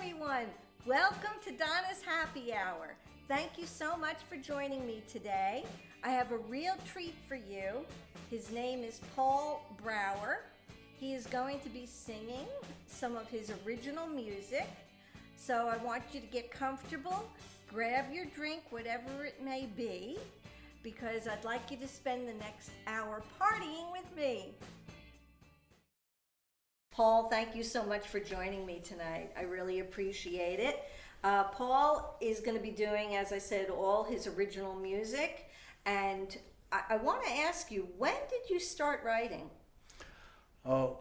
everyone. Welcome to Donna's Happy Hour. Thank you so much for joining me today. I have a real treat for you. His name is Paul Brower. He is going to be singing some of his original music. So I want you to get comfortable, grab your drink, whatever it may be, because I'd like you to spend the next hour partying with me. Paul, thank you so much for joining me tonight. I really appreciate it. Paul is going to be doing, as I said, all his original music. And I want to ask you, when did you start writing? Oh,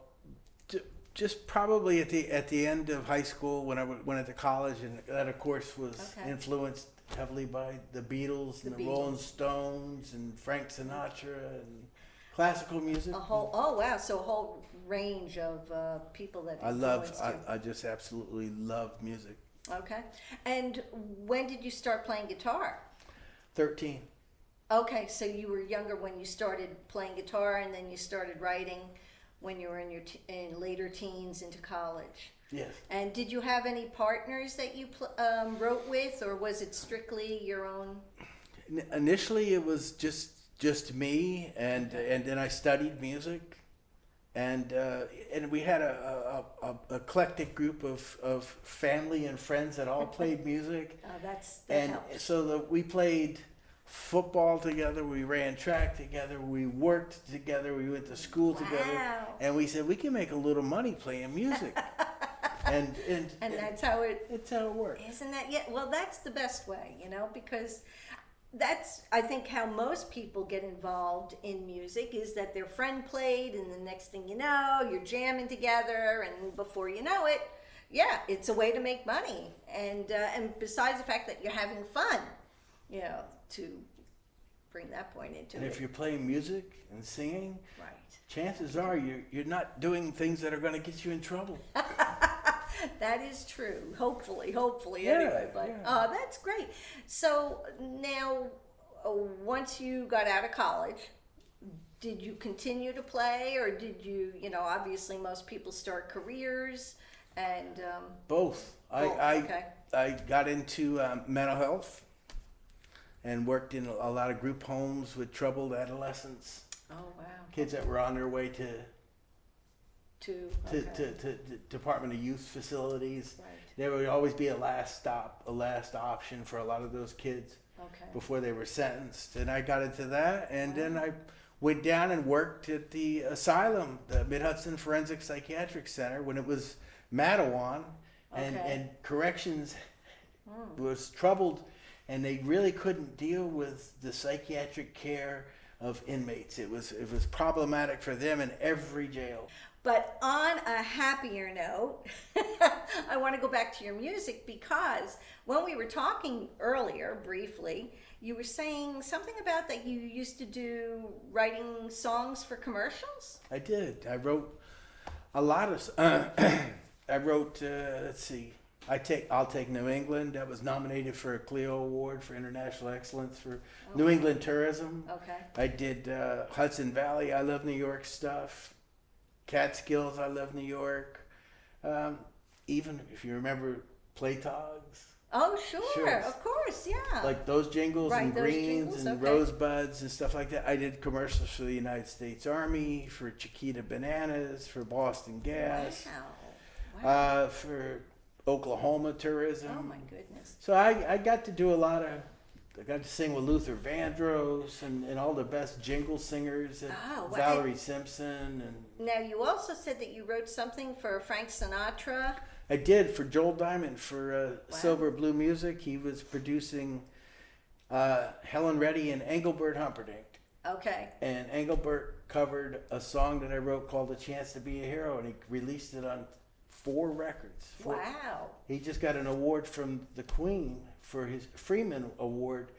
just probably at the end of high school when I went into college, and that of course was influenced heavily by the Beatles and the Rolling Stones and Frank Sinatra and classical music. So a whole range of people that influenced you. I just absolutely love music. Okay. And when did you start playing guitar? 13. Okay, so you were younger when you started playing guitar, and then you started writing when you were in your later teens into college. Yes. And did you have any partners that you wrote with, or was it strictly your own? Initially, it was just me, and then I studied music, and we had a eclectic group of family and friends that all played music. That helps. So we played football together, we ran track together, we worked together, we went to school together, and we said we can make a little money playing music. and that's how it works. Isn't that? Yeah. Well, that's the best way, because that's, I think, how most people get involved in music, is that their friend played, and the next thing you know, you're jamming together, and before you know it, it's a way to make money. And besides the fact that you're having fun, to bring that point into it. And if you're playing music and singing, right, chances are you're not doing things that are going to get you in trouble. That is true. Hopefully, anyway. But that's great. So now, once you got out of college, did you continue to play, or did you? Obviously, most people start careers, and both. I got into mental health and worked in a lot of group homes with troubled adolescents. Oh wow! Kids that were on their way to Department of Youth facilities. Right. There would always be a last option for a lot of those kids before they were sentenced. And I got into that, and then I went down and worked at the asylum, the Mid-Hudson Forensic Psychiatric Center, when it was Mattawan, and corrections was troubled, and they really couldn't deal with the psychiatric care of inmates. It was problematic for them in every jail. But on a happier note, I want to go back to your music, because when we were talking earlier, briefly, you were saying something about that you used to do writing songs for commercials? I did. I wrote a lot of... I wrote, let's see, I'll Take New England. That was nominated for a Clio Award for International Excellence for New England Tourism. Okay. I did Hudson Valley, I Love New York stuff. Catskills, I Love New York. Even if you remember Playtogs. Oh, sure, of course, yeah. Like those jingles and greens and rosebuds and stuff like that. I did commercials for the United States Army, for Chiquita Bananas, for Boston Gas, for Oklahoma Tourism. Oh my goodness. So I got to do I got to sing with Luther Vandross and all the best jingle singers, and Valerie Simpson. And now, you also said that you wrote something for Frank Sinatra. I did, for Joel Diamond, for Silver Blue Music. He was producing Helen Reddy and Engelbert Humperdinck. Okay. And Engelbert covered a song that I wrote called "A Chance to Be a Hero," and he released it on 4 records. Wow. He just got an award from the Queen for his Freeman Award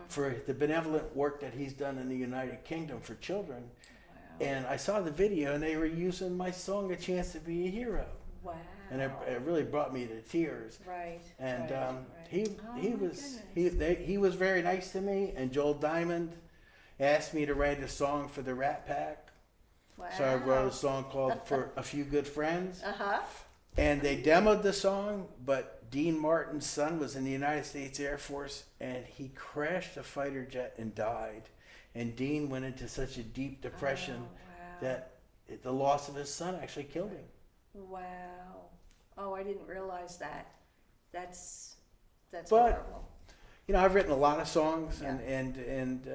for the benevolent work that he's done in the United Kingdom for children. Wow. And I saw the video, and they were using my song "A Chance to Be a Hero." Wow. And it really brought me to tears. Right. And he was very nice to me. And Joel Diamond asked me to write a song for the Rat Pack. Wow. So I wrote a song called "For a Few Good Friends." And they demoed the song, but Dean Martin's son was in the United States Air Force, and he crashed a fighter jet and died. And Dean went into such a deep depression that the loss of his son actually killed him. Wow. Oh, I didn't realize that. That's But, horrible. you know, I've written a lot of songs, and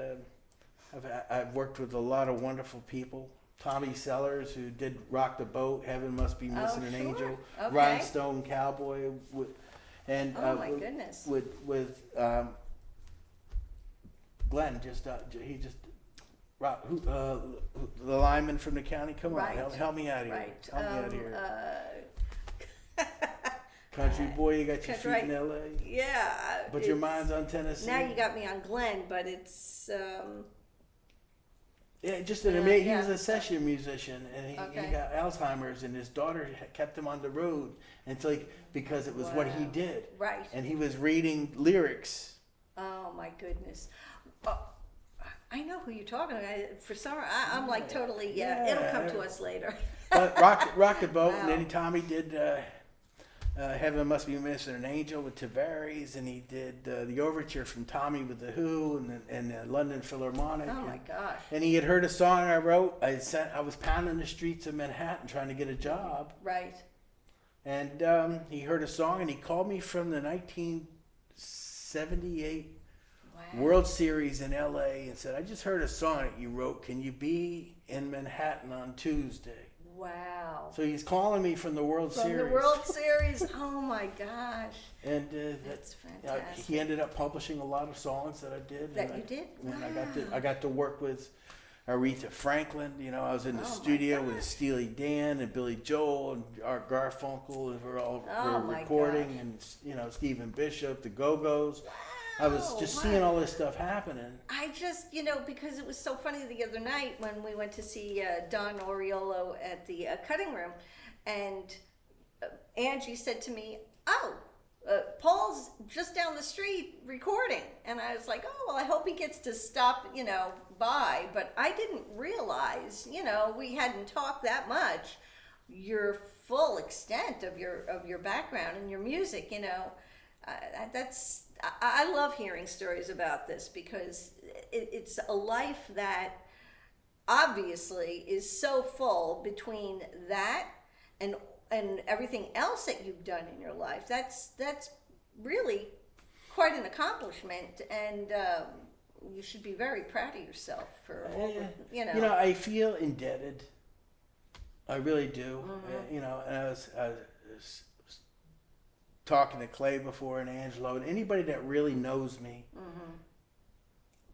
I've worked with a lot of wonderful people. Tommy Sellers, who did Rock the Boat, Heaven Must Be Missing an Angel, Okay. Rhinestone Cowboy, and Oh my goodness. with Glenn, he just the lineman from the county. Come on, help me out here. Right. Help me out here. Country boy, you got your feet in L.A. Yeah. But your mind's on Tennessee. Now you got me on Glenn, but it's. Yeah, just an amazing. He was a session musician, and he got Alzheimer's, and his daughter kept him on the road until because it was what he did. Right. And he was reading lyrics. Oh my goodness. I know who you're talking about. For some, I'm like totally. It'll come to us later. But Rock the Boat, and then Tommy did Heaven Must Be Missing an Angel with Tavares, and he did the overture from Tommy with the Who and the London Philharmonic. Oh my gosh! And he had heard a song I wrote. I was pounding the streets of Manhattan trying to get a job. Right. And he heard a song, and he called me from the 1978 World Series in L.A. and said, "I just heard a song that you wrote. Can you be in Manhattan on Tuesday?" Wow. So he's calling me from the World Series. From the World Series. Oh my gosh. And that's fantastic. He ended up publishing a lot of songs that I did. That you did? Wow. And I got to work with Aretha Franklin. You know, I was in the studio with Steely Dan and Billy Joel and Art Garfunkel, and were recording, and Stephen Bishop, the Go-Go's. Wow. I was just seeing all this stuff happening. I just, because it was so funny the other night when we went to see Don Oriolo at the cutting room, and Angie said to me, Paul's just down the street recording. And I was like, oh, well, I hope he gets to stop, by. But I didn't realize, we hadn't talked that much. Your full extent of your background and your music, I love hearing stories about this because it's a life that obviously is so full between that and everything else that you've done in your life. That's really quite an accomplishment, and you should be very proud of yourself for all the, I feel indebted. I really do. Mm-hmm. And I was talking to Clay before, and Angelo, and anybody that really knows me,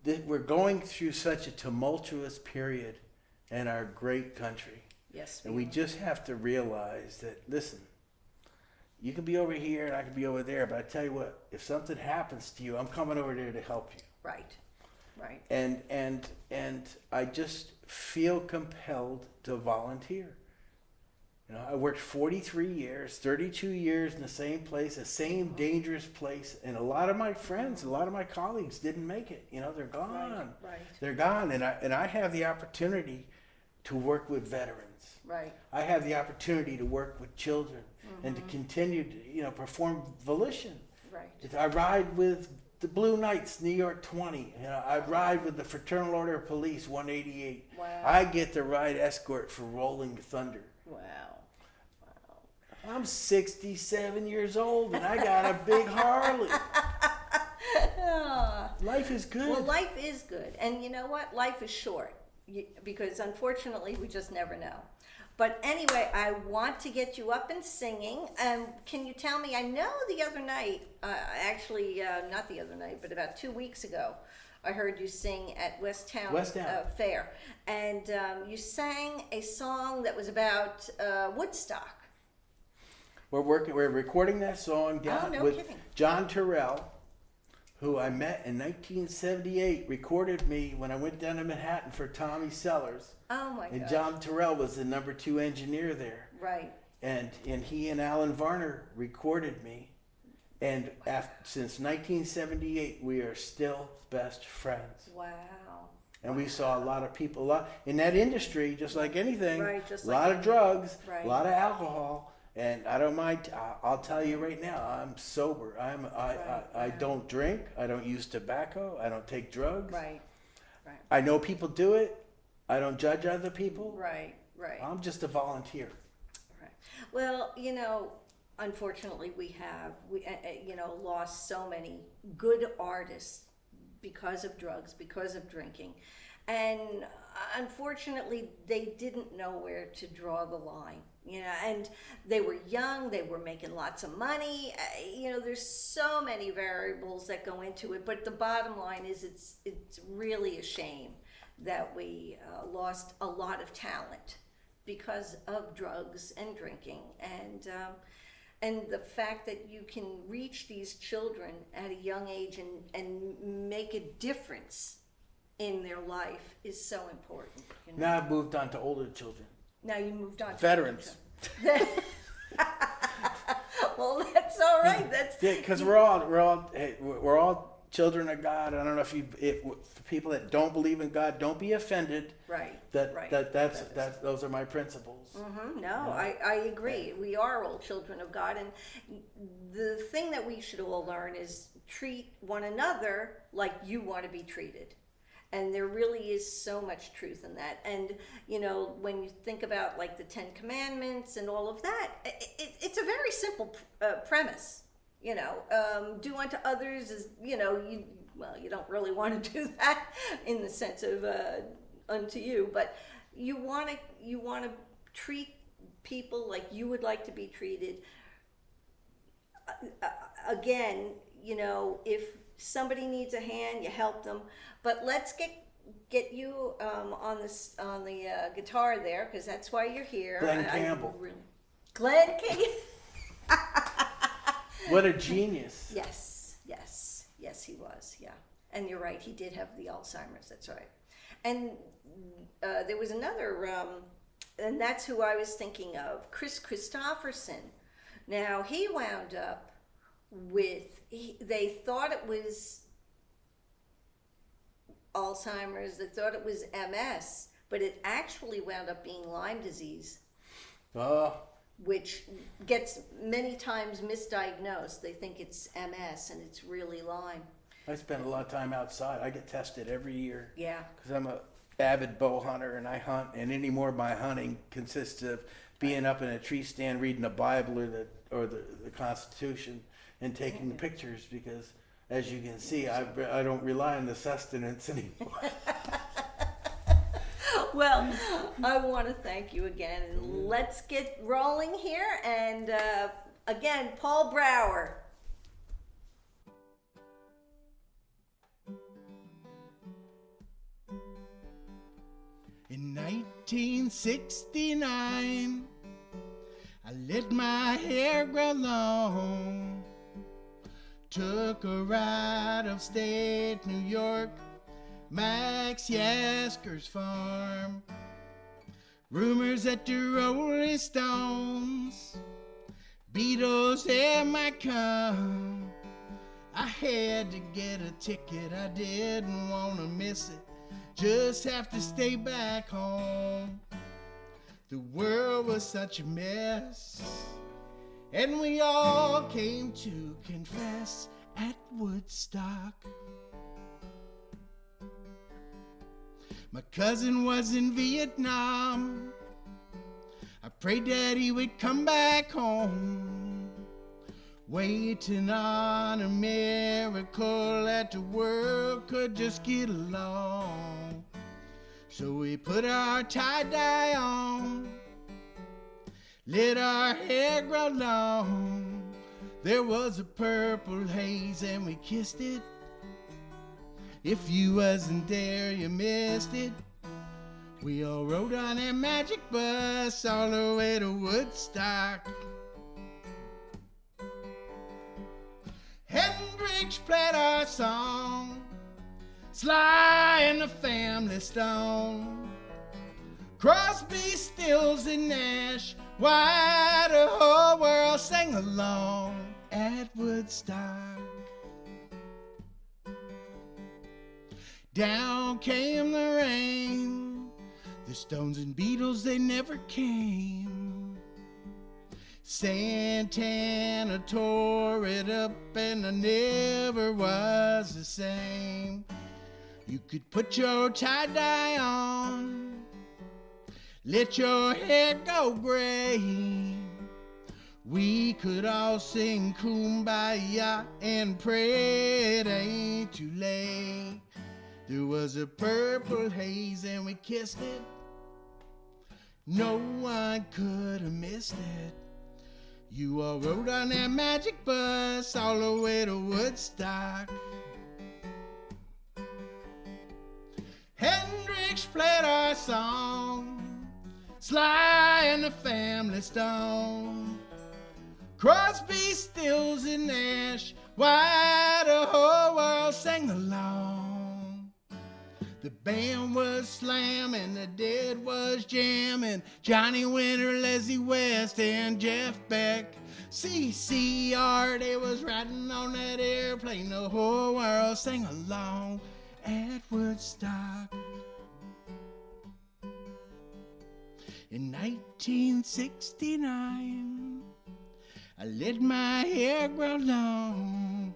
that we're going through such a tumultuous period in our great country. Yes. And we just have to realize that, listen, you can be over here and I can be over there, but I tell you what, if something happens to you, I'm coming over there to help you. Right. And I just feel compelled to volunteer. I worked 43 years, 32 years in the same place, the same dangerous place, and a lot of my friends, a lot of my colleagues didn't make it. They're gone. Right. They're gone, and I have the opportunity to work with veterans. Right. I have the opportunity to work with children and to continue to, perform volition. Right. I ride with the Blue Knights, New York 20. I ride with the Fraternal Order of Police, 188. Wow. I get to ride escort for Rolling Thunder. Wow. I'm 67 years old and I got a big Harley. Life is good. Well, life is good. And you know what? Life is short because unfortunately we just never know. But anyway, I want to get you up and singing. Can you tell me, I know the other night, not the other night, but about 2 weeks ago, I heard you sing at West Town. Fair. And you sang a song that was about Woodstock. We're recording that song down with kidding. John Terrell, who I met in 1978, recorded me when I went down to Manhattan for Tommy Sellers. Oh my God. And John Terrell was the number 2 engineer there. Right. And he and Alan Varner recorded me. And since 1978, we are still best friends. Wow. And we saw a lot of people, in that industry, just like anything, right, a lot of drugs, a lot of alcohol. And I don't mind. I'll tell you right now, I'm sober. I don't drink. I don't use tobacco. I don't take drugs. Right. I know people do it. I don't judge other people. Right. I'm just a volunteer. Right. Well, unfortunately, we lost so many good artists because of drugs, because of drinking, and unfortunately, they didn't know where to draw the line. And they were young, they were making lots of money. There's so many variables that go into it, but the bottom line is it's really a shame that we lost a lot of talent because of drugs and drinking, and the fact that you can reach these children at a young age and make a difference in their life is so important. Now I've moved on to older children. Now you moved on to veterans. Well, that's all right. That's because we're all children of God. I don't know if for people that don't believe in God, don't be offended. Right. Those are my principles. Mm-hmm. No, I agree. We are all children of God, and the thing that we should all learn is treat one another like you want to be treated. And there really is so much truth in that. And, when you think about like the 10 Commandments and all of that, it's a very simple premise. Do unto others as, you don't really want to do that in the sense of unto you, but you want to treat people like you would like to be treated. Again, if somebody needs a hand, you help them. But let's get you on the guitar there, because that's why you're here. Glenn Campbell. Glenn Campbell. What a genius. Yes, he was. Yeah, and you're right. He did have the Alzheimer's. That's right. And there was another, and that's who I was thinking of, Chris Christopherson. Now he wound up with. They thought it was Alzheimer's, they thought it was MS, but it actually wound up being Lyme disease. Which gets many times misdiagnosed. They think it's MS and it's really Lyme. I spend a lot of time outside. I get tested every year. Yeah. Because I'm a avid bow hunter and I hunt, and any more of my hunting consists of being up in a tree stand reading the Bible or the Constitution and taking pictures, because as you can see, I don't rely on the sustenance anymore. Well, I want to thank you again, and let's get rolling here. And again, Paul Brower. In 1969, I let my hair grow long. Took a ride upstate New York, Max Yasker's farm. Rumors that the Rolling Stones, Beatles, they might come. I had to get a ticket, I didn't want to miss it. Just have to stay back home. The world was such a mess, and we all came to confess at Woodstock. My cousin was in Vietnam. I prayed that he would come back home, waiting on a miracle that the world could just get along. So we put our tie-dye on, let our hair grow long. There was a purple haze and we kissed it. If you wasn't there, you missed it. We all rode on that magic bus all the way to Woodstock. Hendrix played our song, Sly and the Family Stone, Crosby, Stills, and Nash. Why the whole world sang along at Woodstock. Down came the rain, the Stones and Beatles, they never came. Santana tore it up and I never was the same. You could put your tie-dye on, let your hair go gray. We could all sing Kumbaya and pray it ain't too late. There was a purple haze and we kissed it. No one could have missed it. You all rode on that magic bus all the way to Woodstock. Hendrix played our song, Sly and the Family Stone, Crosby, Stills, and Nash, why the whole world sang along. The band was slamming, the Dead was jamming, Johnny Winter, Leslie West, and Jeff Beck. CCR, they was riding on that airplane, the whole world sang along at Woodstock. In 1969, I let my hair grow long.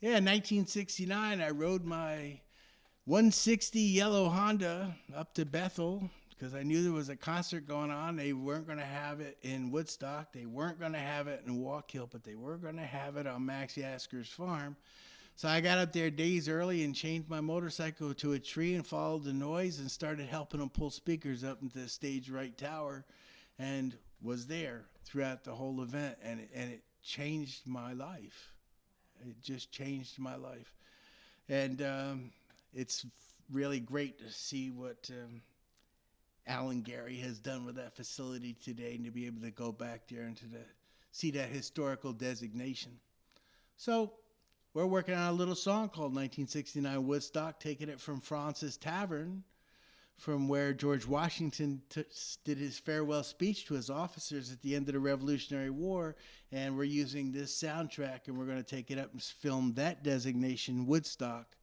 Yeah, in 1969, I rode my 160 yellow Honda up to Bethel because I knew there was a concert going on. They weren't going to have it in Woodstock. They weren't going to have it in Walk Hill, but they were going to have it on Max Yasker's farm. So I got up there days early and chained my motorcycle to a tree and followed the noise and started helping them pull speakers up into the stage right tower and was there throughout the whole event. And it changed my life. It just changed my life. And it's really great to see what Alan Gary has done with that facility today and to be able to go back there and to see that historical designation. So we're working on a little song called 1969 Woodstock, taking it from Francis Tavern, from where George Washington did his farewell speech to his officers at the end of the Revolutionary War. And we're using this soundtrack, and we're going to take it up and film that designation, Woodstock.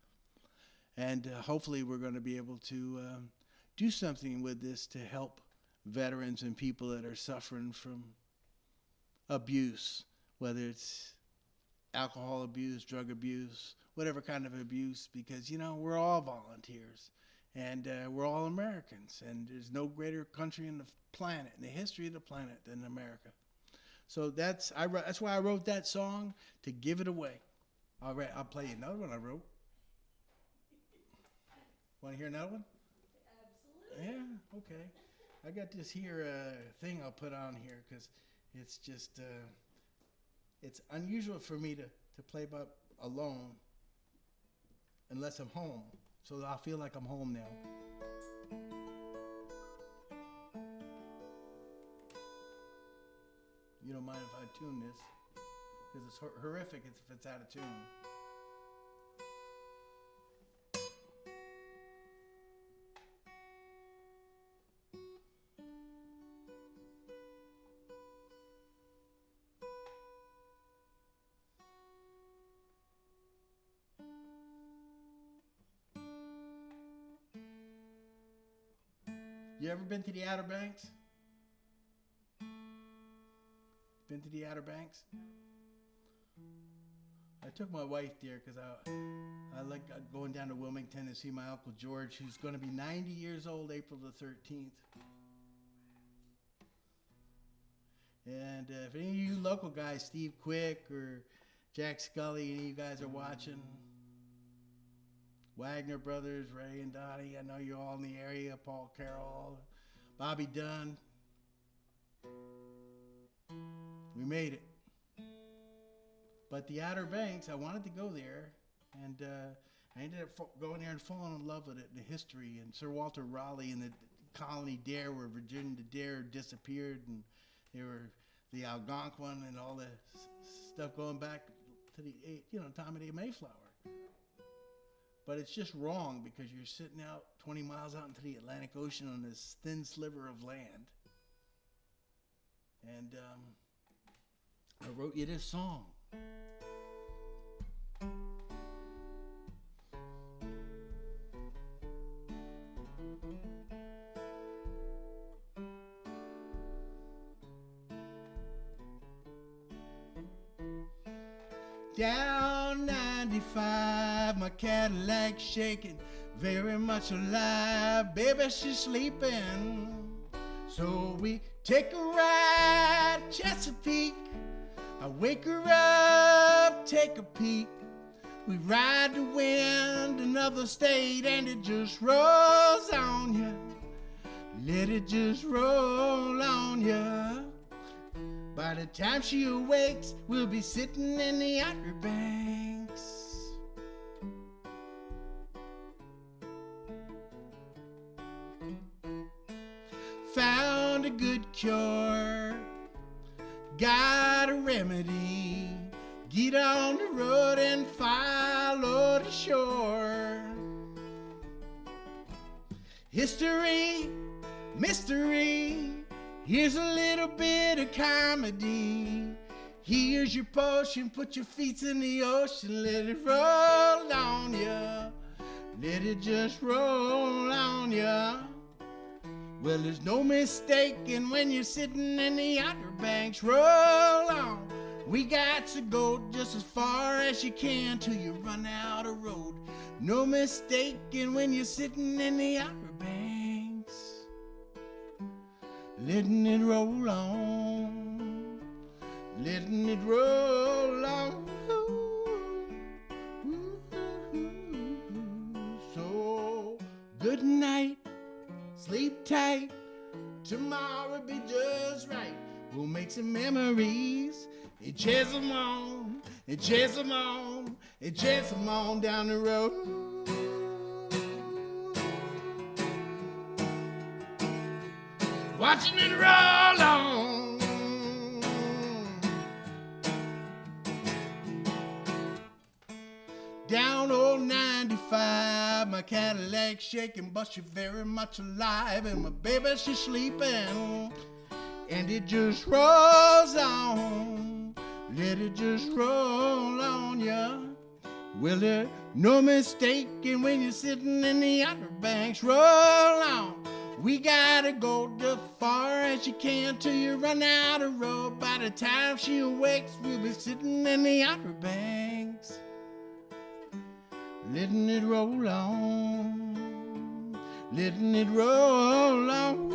And hopefully we're going to be able to do something with this to help veterans and people that are suffering from abuse, whether it's alcohol abuse, drug abuse, whatever kind of abuse, because, you know, we're all volunteers. And we're all Americans, and there's no greater country in the planet, in the history of the planet, than America. So that's why I wrote that song, to give it away. I'll play you another one I wrote. Want to hear another one? Absolutely. Yeah, okay. I got this here thing I'll put on here because it's just it's unusual for me to play alone unless I'm home. So I feel like I'm home now. You don't mind if I tune this? Because it's horrific if it's out of tune. You ever been to the Outer Banks? Been to the Outer Banks? I took my wife there because I like going down to Wilmington to see my Uncle George, who's going to be 90 years old April the 13th. And if any of you local guys, Steve Quick or Jack Scully, any of you guys are watching, Wagner Brothers, Ray and Dottie, I know you're all in the area, Paul Carroll, Bobby Dunn. We made it. But the Outer Banks, I wanted to go there, and I ended up going there and falling in love with it, and the history, and Sir Walter Raleigh and the colony Dare, where Virginia Dare disappeared, and there were the Algonquin and all the stuff going back to the time of the Mayflower. But it's just wrong because you're sitting out 20 miles out into the Atlantic Ocean on this thin sliver of land. And I wrote you this song. Down 95, my Cadillac shaking, very much alive. Baby, she's sleeping. So we take a ride, Chesapeake. I wake her up, take a peek. We ride the wind, another state, and it just rolls on ya. Let it just roll on ya. By the time she awakes, we'll be sitting in the Outer Banks. Found a good cure, got a remedy. Get on the road and follow the shore. History, mystery, here's a little bit of comedy. Here's your potion, put your feet in the ocean, let it roll on ya. Let it just roll on ya. Well, there's no mistaking when you're sitting in the Outer Banks. Roll on. We got to go just as far as you can till you run out of road. No mistaking when you're sitting in the Outer Banks. Letting it roll on. Letting it roll on. So, good night. Sleep tight. Tomorrow be just right. We'll make some memories. And chase them on, and chase them on, and chase them on down the road. Watching it roll on. Down old 95, my Cadillac shaking, but she's very much alive, and my baby, she's sleeping, and it just rolls on. Let it just roll on ya. Well, there's no mistaking when you're sitting in the Outer Banks. Roll on. We gotta go as far as you can till you run out of road. By the time she awakes, we'll be sitting in the Outer Banks. Letting it roll on. Letting it roll on.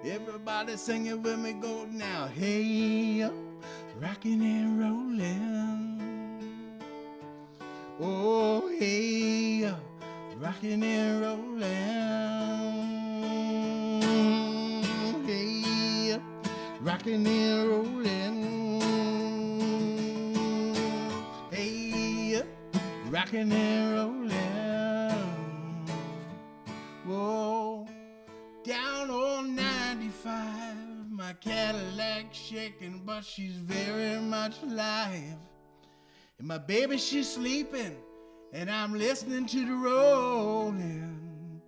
Everybody sing it with me, go now. Hey, rocking and rolling. Oh, hey, rocking and rolling. Hey, rocking and rolling. Hey, rocking and rolling. Whoa, down on 95, my Cadillac shaking, but she's very much alive. And my baby, she's sleeping, and I'm listening to the Rolling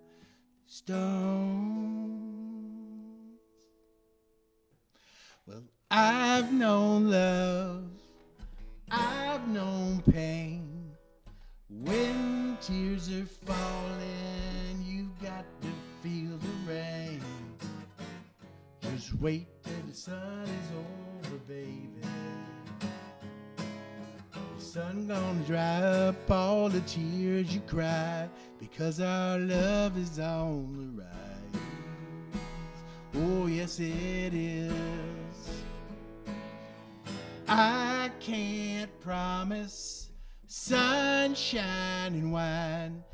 Stones. Well, I've known love, I've known pain. When tears are falling, you got to feel the rain. Just wait till the sun is over, baby. The sun gonna dry up all the tears you cried, because our love is on the rise. Oh, yes, it is. I can't promise sunshine and wine.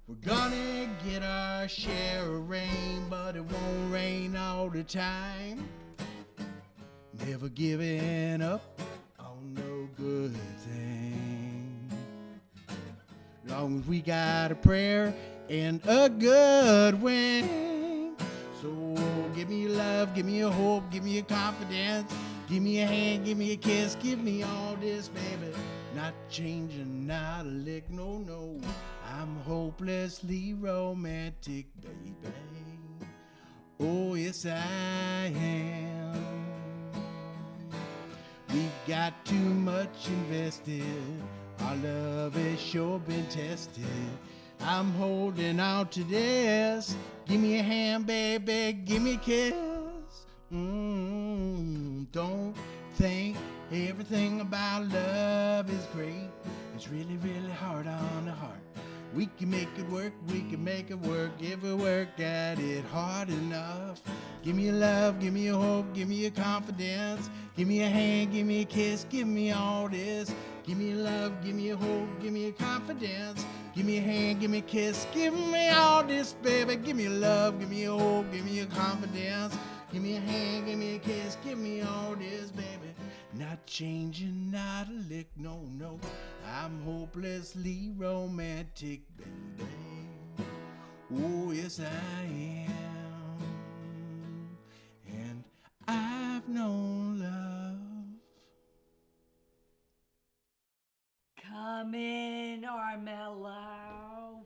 We're gonna get our share of rain, but it won't rain all the time. Never giving up on no good thing. Long as we got a prayer and a good wind. So give me your love, give me your hope, give me your confidence. Give me a hand, give me a kiss, give me all this, baby. Not changing, not a lick, no, no. I'm hopelessly romantic, baby. Oh, yes, I am. We've got too much invested. Our love has sure been tested. I'm holding on to this. Give me a hand, baby. Give me a kiss. Don't think Everything about love is great. It's really, really hard on the heart. We can make it work, we can make it work if we work at it hard enough. Give me your love, give me your hope, give me your confidence. Give me a hand, give me a kiss, give me all this. Give me your love, give me your hope, give me your confidence. Give me a hand, give me a kiss, give me all this, baby. Give me your love, give me your hope, give me your confidence. Give me a hand, give me a kiss, give me all this, baby. Not changing, not a lick, no, no. I'm hopelessly romantic, baby. Oh, yes, I am. And I've known love. Come in, Armello.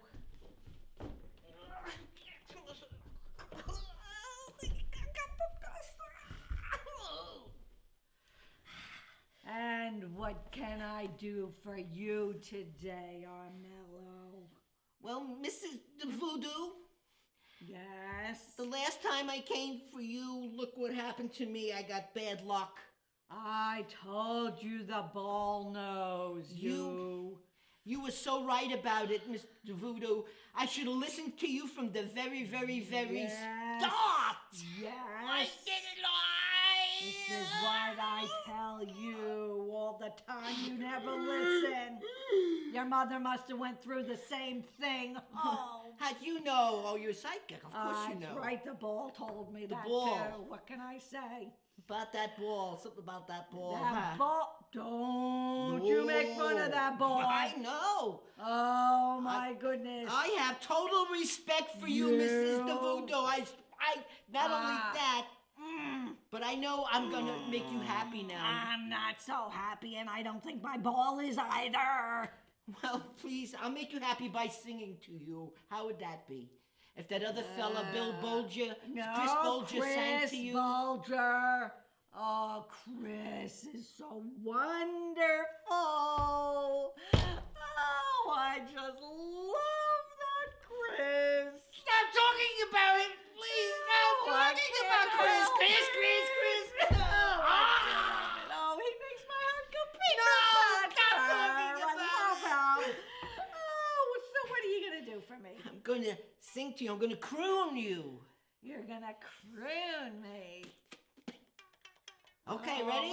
And what can I do for you today, Armello? Well, Mrs. Voodoo, Yes? the last time I came for you, look what happened to me. I got bad luck. I told you the ball knows you. You were so right about it, Mr. Voodoo. I should have listened to you from the very, very, very start. Yes. I didn't lie. This is what I tell you all the time. You never listen. Your mother must have went through the same thing. Oh. How'd you know? Oh, you're psychic. Of course you know. That's right. The ball told me that ball. too. What can I say? About that ball. Something about that ball. That ball. Don't you make fun of that ball. I know. Oh, my goodness. I have total respect for you, Mrs. Voodoo. I not only that, but I know I'm gonna make you happy now. I'm not so happy, and I don't think my ball is either. Well, please, I'll make you happy by singing to you. How would that be? If that other fella, Bill Bolger, Chris Bolger sang to you. Chris Bolger. Oh, Chris is so wonderful. Oh, I just love that Chris. Stop talking about it, please. Stop talking about Chris. Oh, he makes my heart go ping. No, stop talking about it. Oh, so what are you going to do for me? I'm gonna sing to you. I'm gonna croon you. You're going to croon me. Okay, ready?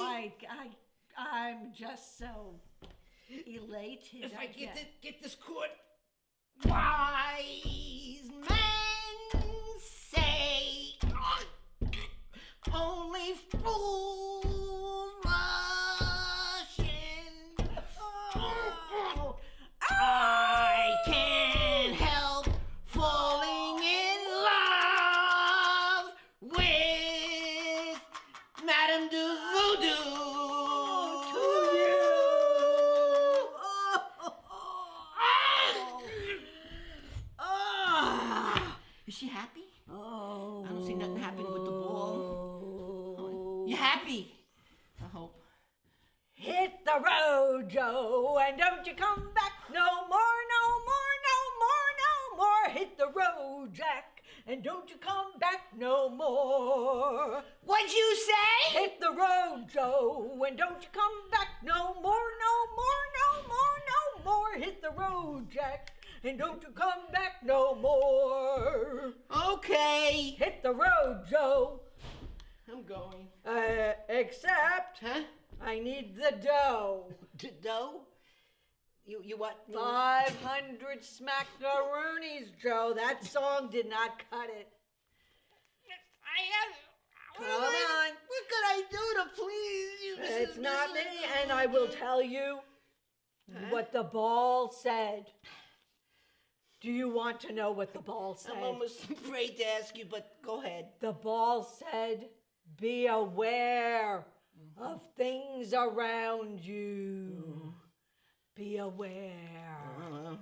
I'm just so elated. If I get this chord. Wise men say only fools rush in. Oh, I can't help falling in love with Madame de Voodoo. Is she happy? Oh. I don't see nothing happening with the ball. Oh, you happy? I hope. Hit the road, Joe, and don't you come back no more, no more, no more, no more. Hit the road, Jack, and don't you come back no more. What'd you say? Hit the road, Joe, and don't you come back no more, no more, no more, no more. Hit the road, Jack, and don't you come back no more. Okay. Hit the road, Joe. I'm going. Except Huh? I need the dough. The dough? You what? 500 smackaroonies, Joe. That song did not cut it. Come on. What could I do to please you, Mrs. It's not me, and I will tell you what the ball said. Do you want to know what the ball said? I'm almost afraid to ask you, but go ahead. The ball said, be aware of things around you. Be aware.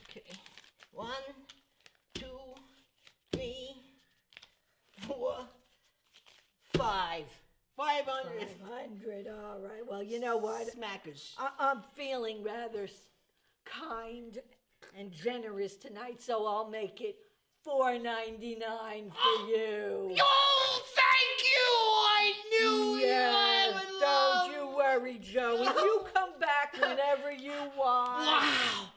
Okay. 1, 2, 3, 4, 5. 500. 500, all right. Well, you know what? Smackers. I'm feeling rather kind and generous tonight, so I'll make it $4.99 for you. Oh, thank you! I knew you worry, Joey. You come back whenever you want. Wow!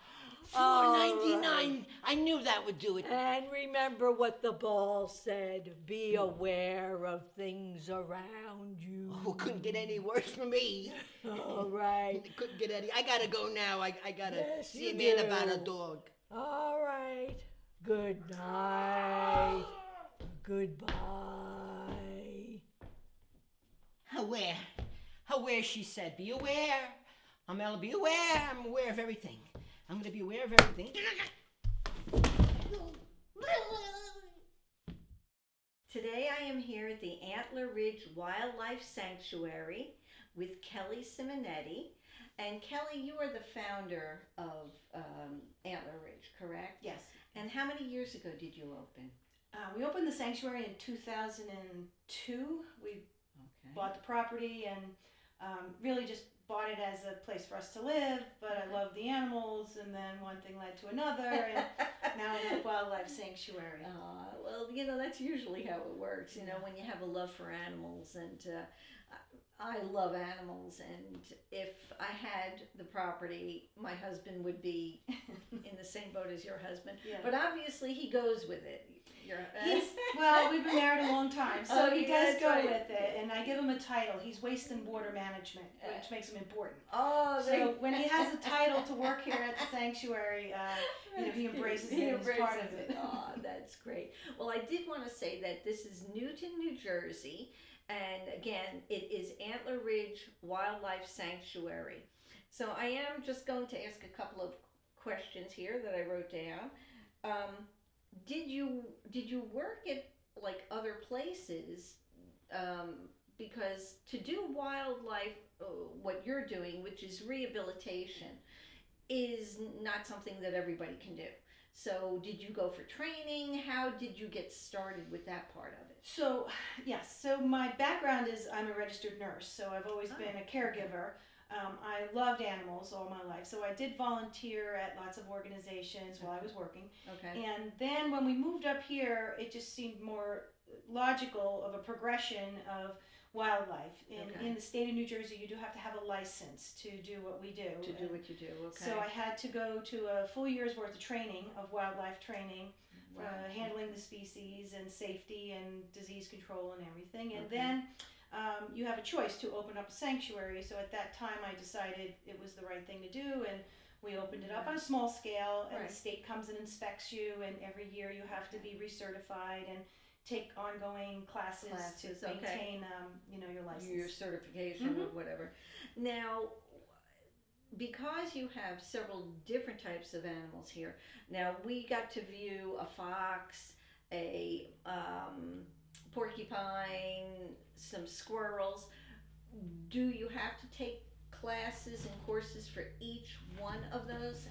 $4.99. I knew that would do it. And remember what the ball said. Be aware of things around you. Oh, couldn't get any worse for me. All right. Couldn't get any. I gotta go now. I gotta Yes, see a you man do. about a dog. All right. Good night. Goodbye. Aware, she said. Be aware. Ella, be aware. I'm aware of everything. I'm gonna be aware of everything. Today I am here at the Antler Ridge Wildlife Sanctuary with Kelly Simonetti. And Kelly, you are the founder of Antler Ridge, correct? Yes. And how many years ago did you open? We opened the sanctuary in 2002. We bought the property and really just bought it as a place for us to live, but I love the animals, and then one thing led to another, and now we have a wildlife sanctuary. Well, that's usually how it works, when you have a love for animals, and I love animals, and if I had the property, my husband would be in the same boat as your husband, Yeah. but obviously he goes with it. Well, we've been married a long time, so he does that's go right. with it, and I give him a title. He's Waste and Water Management, which makes him important. Oh, So when he has a title to work here at the sanctuary, he embraces it as part of it. Oh, that's great. Well, I did want to say that this is Newton, New Jersey, and again, it is Antler Ridge Wildlife Sanctuary. So I am just going to ask a couple of questions here that I wrote down. Did you work at like other places? Because to do wildlife, what you're doing, which is rehabilitation, is not something that everybody can do. So did you go for training? How did you get started with that part of it? So, yes. So my background is I'm a registered nurse, so I've always been a caregiver. I loved animals all my life, so I did volunteer at lots of organizations while I was working. Okay. And then when we moved up here, it just seemed more logical of a progression of wildlife. In the state of New Jersey, you do have to have a license to do what we do. To do what you do, okay. So I had to go to a full year's worth of training, of wildlife training, Wow. handling the species and safety and disease control and everything. And Okay. then you have a choice to open up a sanctuary. So at that time I decided it was the right thing to do, and we opened it up on a small scale, and Right. the state comes and inspects you, and every year you have to be recertified and take ongoing classes to okay. maintain your license. Your certification or whatever. Now, because you have several different types of animals here, now we got to view a fox, a porcupine, some squirrels. Do you have to take classes and courses for each one of those?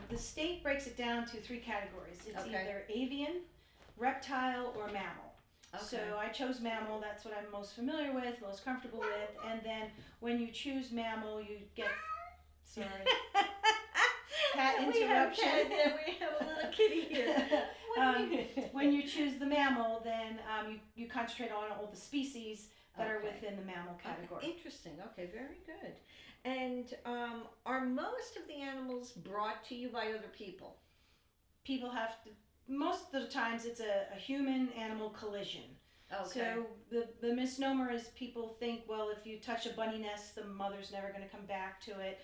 The state breaks it down to 3 categories. It's Okay. either avian, reptile, or mammal. Okay. So I chose mammal. That's what I'm most familiar with, most comfortable with. And then when you choose mammal, you get cat interruption. We have a little kitty here. When you choose the mammal, then you concentrate on all the species that are within the mammal category. Okay, interesting. Okay, very good. And are most of the animals brought to you by other people? People have to. Most of the times, it's a human-animal collision. Okay. So the misnomer is people think, well, if you touch a bunny nest, the mother's never going to come back to it.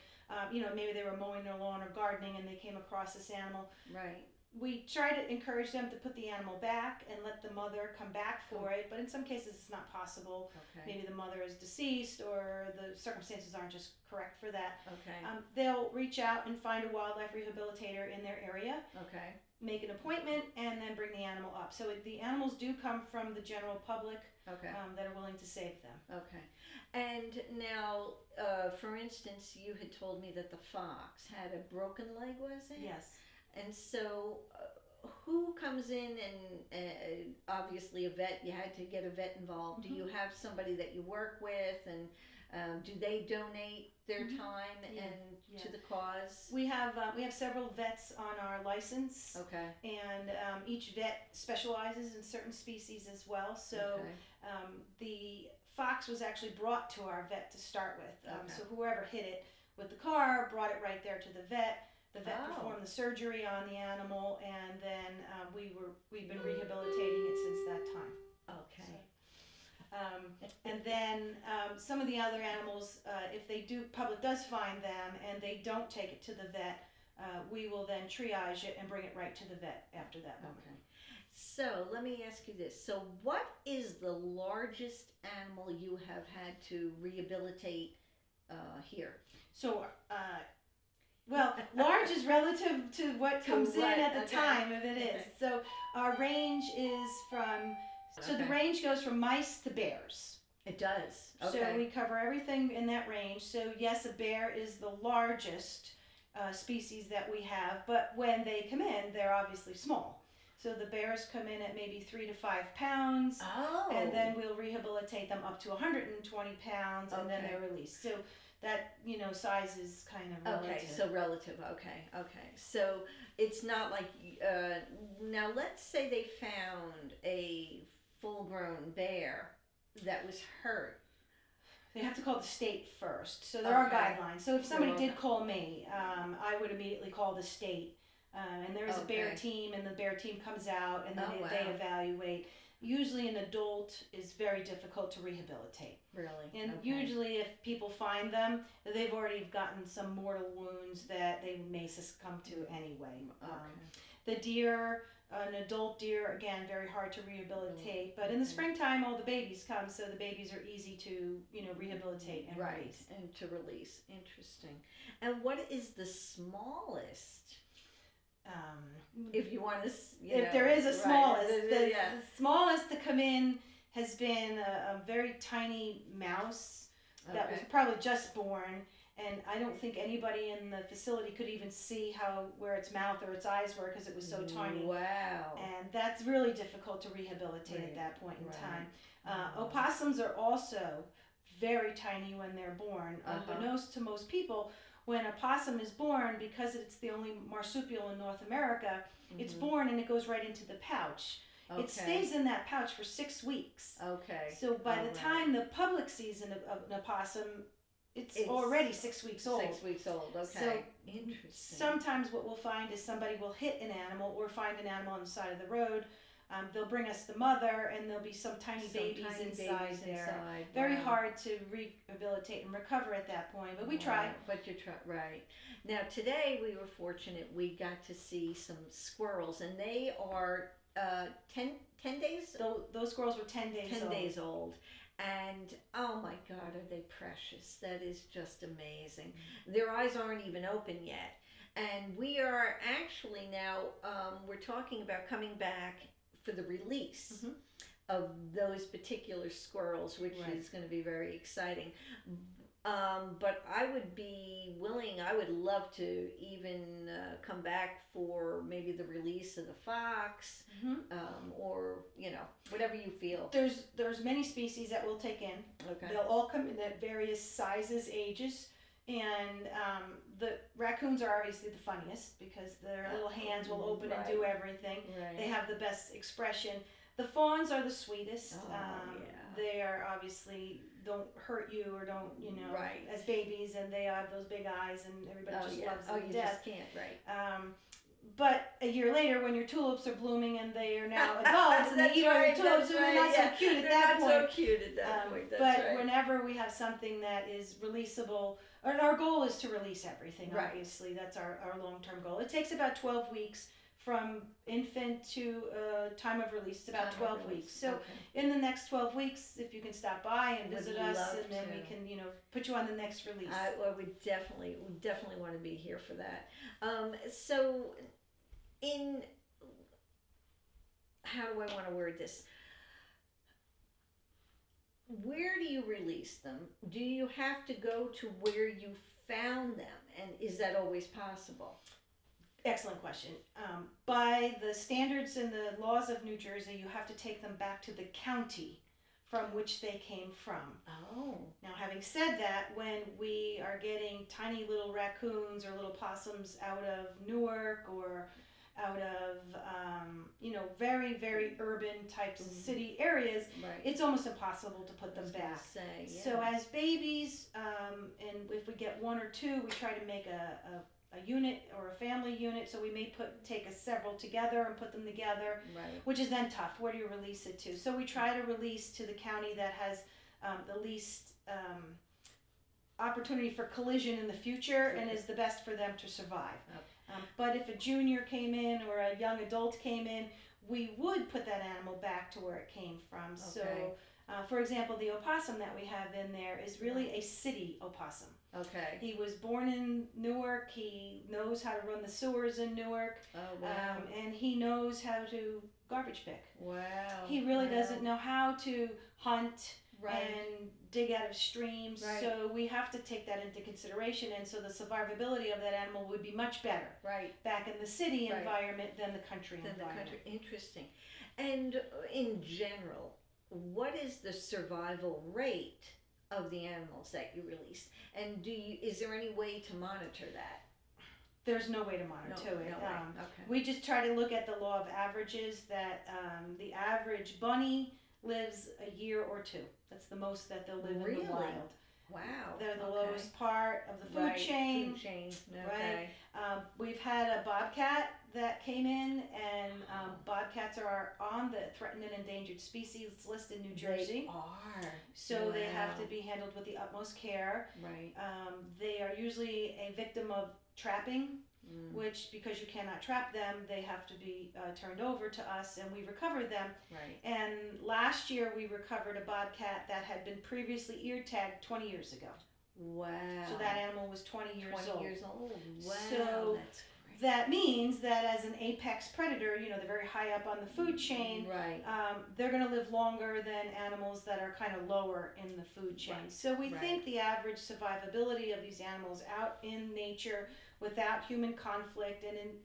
Maybe they were mowing their lawn or gardening and they came across this animal. Right. We try to encourage them to put the animal back and let the mother come back for it, but in some cases it's not possible. Okay. Maybe the mother is deceased or the circumstances aren't just correct for that. Okay. They'll reach out and find a wildlife rehabilitator in their area, Okay. make an appointment, and then bring the animal up. So the animals do come from the general public Okay. that are willing to save them. Okay. And now, for instance, you had told me that the fox had a broken leg, was it? Yes. And so, who comes in and obviously a vet, you had to get a vet involved. Do you have somebody that you work with, and do they donate their time and to the cause? We have several vets on our license. Okay. And each vet specializes in certain species as well. So the fox was actually brought to our vet to start with. So whoever hit it with the car brought it right there to the vet. The vet performed the surgery on the animal, and then we've been rehabilitating it since that time. Okay. So, and then some of the other animals, if public does find them and they don't take it to the vet, we will then triage it and bring it right to the vet after that moment. Okay. So let me ask you this. So what is the largest animal you have had to rehabilitate here? So, large is relative to what comes in at the time of it is. So our range is from, the range goes from mice to bears. It does. Okay. So we cover everything in that range. So yes, a bear is the largest species that we have, but when they come in, they're obviously small. So the bears come in at maybe 3 to 5 pounds, and then we'll rehabilitate them up to 120 pounds, and then they're released. So that, size is kind of relative. Okay, so relative. Okay. So it's not like, now let's say they found a full-grown bear that was hurt. They have to call the state first. So there are guidelines. So if somebody did call me, I would immediately call the state. And there is a bear team, and the bear team comes out, and then they evaluate. Usually an adult is very difficult to rehabilitate. Really? And usually if people find them, they've already gotten some mortal wounds that they may succumb to anyway. The deer, an adult deer, again, very hard to rehabilitate. But in the springtime, all the babies come, so the babies are easy to, rehabilitate and release. And to release. Interesting. And what is the smallest? If you want to, if there is a smallest, the smallest to come in has been a very tiny mouse that was probably just born, and I don't think anybody in the facility could even see where its mouth or its eyes were because it was so tiny. Wow. And that's really difficult to rehabilitate at that point in time. Opossums are also very tiny when they're born. Unbeknownst to most people, when a possum is born, because it's the only marsupial in North America, it's born and it goes right into the pouch. It stays in that pouch for 6 weeks. Okay. So by the time the public sees an opossum, it's already 6 weeks old. 6 weeks old, okay. So interesting. Sometimes what we'll find is somebody will hit an animal or find an animal on the side of the road. They'll bring us the mother, and there'll be some tiny babies inside there. Very hard to rehabilitate and recover at that point, but we try. But you try, right. Now today we were fortunate, we got to see some squirrels, and they are 10 days? Those squirrels were 10 days old. 10 days old. And oh my God, are they precious. That is just amazing. Their eyes aren't even open yet. And we are actually now, we're talking about coming back for the release of those particular squirrels, which is going to be very exciting. But I would be willing, I would love to even come back for maybe the release of the fox, or, whatever you feel. There's many species that we'll take in. Okay. They'll all come in at various sizes, ages. And the raccoons are obviously the funniest because their little hands will open and do everything. Right. They have the best expression. The fawns are the sweetest. They are obviously don't hurt you or don't, as babies, and they have those big eyes, and everybody just loves them to death. Just can't, right. But a year later, when your tulips are blooming and they are now adults, and they eat all your tulips, they're not so cute at that point. Not so cute at that point. But whenever we have something that is releasable, and our goal is to release everything. Obviously, that's our long-term goal. It takes about 12 weeks from infant to time of release. It's about 12 weeks. So in the next 12 weeks, if you can stop by and visit us, and then we can, put you on the next release. We definitely want to be here for that. So how do I want to word this? Where do you release them? Do you have to go to where you found them? And is that always possible? Excellent question. By the standards and the laws of New Jersey, you have to take them back to the county from which they came from. Oh. Now, having said that, when we are getting tiny little raccoons or little possums out of Newark or out of, very, very urban types of city areas, Right. it's almost impossible to put them back. Say, yeah. So as babies, and if we get one or two, we try to make a unit or a family unit. So we may take several together and put them together, Right. which is then tough. Where do you release it to? So we try to release to the county that has the least opportunity for collision in the future and is the best for them to survive. But if a junior came in or a young adult came in, we would put that animal back to where it came from. Okay. So, for example, the opossum that we have in there is really a city opossum. Okay. He was born in Newark. He knows how to run the sewers in Newark. Oh, wow. And he knows how to garbage pick. Wow. He really Wow. doesn't know how to hunt Right. and dig out of streams. Right. So we have to take that into consideration. And so the survivability of that animal would be much better Right. back in the city Right. environment than the country Than the environment. country. Interesting. And in general, what is the survival rate of the animals that you release? And is there any way to monitor that? There's no way to monitor it. No way. Okay. We just try to look at the law of averages that the average bunny lives a year or two. That's the most that they'll live Really? in the wild. Wow. They're the Okay. lowest part of the food Right. chain. Food chain. Okay. Right. We've had a bobcat that came in, and bobcats are on the threatened and endangered species list in New Jersey. They are. So they have to Wow. be handled with the utmost care. Right. They are usually a victim of trapping, Mm. which, because you cannot trap them, they have to be turned over to us, and we recover them. Right. And last year we recovered a bobcat that had been previously ear tagged 20 years ago. Wow. So that animal was 20 years 20 old. years old. Wow. So that's great. That means that as an apex predator, they're very high up on the food chain. Right. They're going to live longer than animals that are kind of lower in the food chain. Right. So we Right. think the average survivability of these animals out in nature without human conflict and in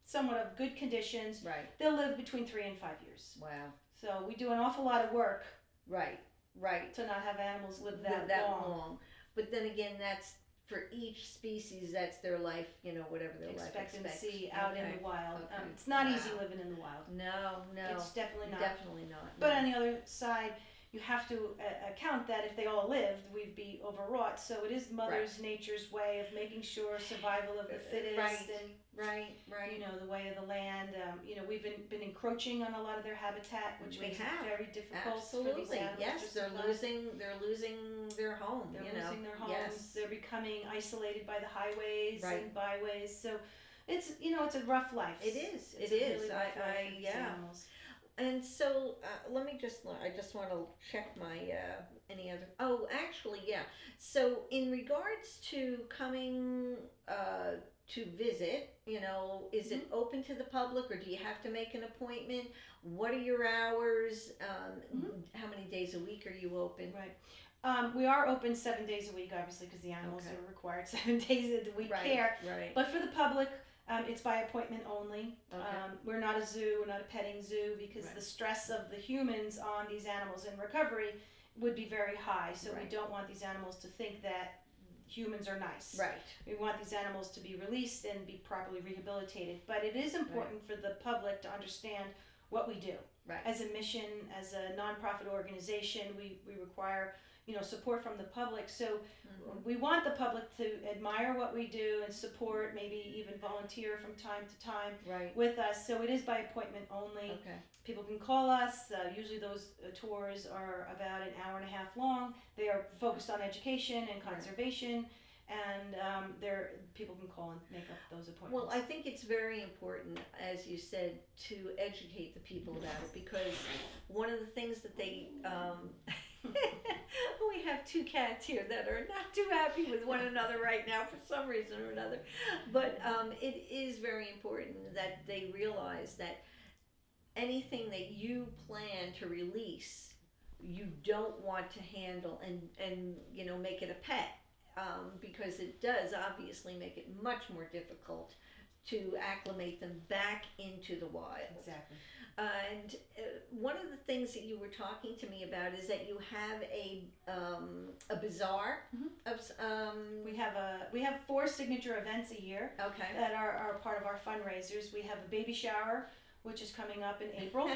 somewhat of good conditions, Right. they'll live between 3 and 5 years. Wow. So we do an awful lot of work Right. Right. to not have animals live That that long. long. But then again, that's for each species. That's their life. Whatever their life Expectancy out in Okay. the wild. Okay. It's not Wow. easy living in the wild. No. No. It's definitely not. Definitely not. But no. on the other side, you have to account that if they all lived, we'd be overwrought. So it is Mother's Nature's way of making sure survival of the fittest Right. and Right. Right. the way of the land. We've been encroaching on a lot of their habitat, which We makes have. it very difficult for these Absolutely. animals Yes, to they're survive. losing their home. They're you know. losing their homes. Yes. They're becoming isolated by the highways Right. and byways. So it's it's a rough life. It is. It's It a is. really rough life for these Yeah. animals. And so I just want to check my any other. Oh, actually, yeah. So in regards to coming to visit, is it open to the public, or do you have to make an appointment? What are your hours? How many days a week are you open? Right. We are open 7 days a week, obviously, because the animals Okay. are required 7 days a week Right. care. Right. But for the public, it's by appointment only. Okay. We're not a zoo, we're not a petting zoo, because Right. the stress of the humans on these animals in recovery would be very high. So we Right. don't want these animals to think that humans are nice. Right. We want these animals to be released and be properly rehabilitated. But it is important for the public to understand what we do. Right. As a mission, as a nonprofit organization, we require support from the public. So we want the public to admire what we do and support, maybe even volunteer from time to time Right. with us. So it is by appointment only. Okay. People can call us. Usually those tours are about an hour and a half long. They are focused on education and conservation, and people can call and make up those appointments. Well, I think it's very important, as you said, to educate the people about it, because one of the things that they we have two cats here that are not too happy with one another right now for some reason or another, but it is very important that they realize that anything that you plan to release, you don't want to handle and make it a pet, because it does obviously make it much more difficult to acclimate them back into the wild. Exactly. And one of the things that you were talking to me about is that you have a bazaar of We have 4 signature events a year okay. that are part of our fundraisers. We have a baby shower, which is coming up in April.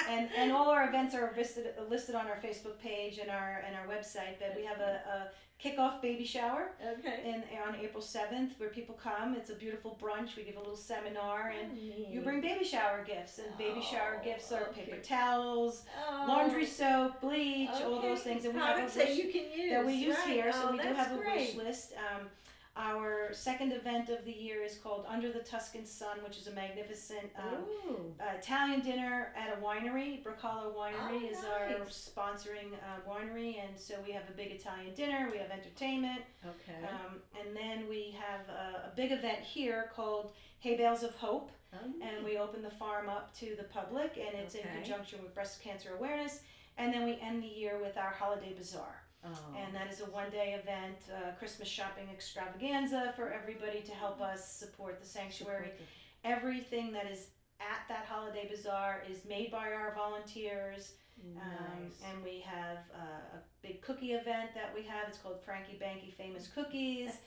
And all our events are listed on our Facebook page and our website. But we have a kickoff baby shower on April 7th where people come. It's a beautiful brunch. We give a little seminar and you bring baby shower gifts. And baby shower gifts are paper towels, laundry soap, bleach, all those things. And we have a wish that you can use that we use here. So we do that's have a great. wish list. Our second event of the year is called Under the Tuscan Sun, which is a magnificent Italian dinner at a winery. Bracala Winery is our sponsoring winery, and so we have a big Italian dinner. We have entertainment, and then we have a big event here called Hay Bales of Hope, and we open the farm up to the public, and it's in conjunction with Breast Cancer Awareness. And then we end the year with our Holiday Bazaar. And that is a one-day event, Christmas shopping extravaganza for everybody to help us support the sanctuary. Everything that is at that holiday bazaar is made by our volunteers. And we have a big cookie event that we have. It's called Frankie Banky Famous Cookies.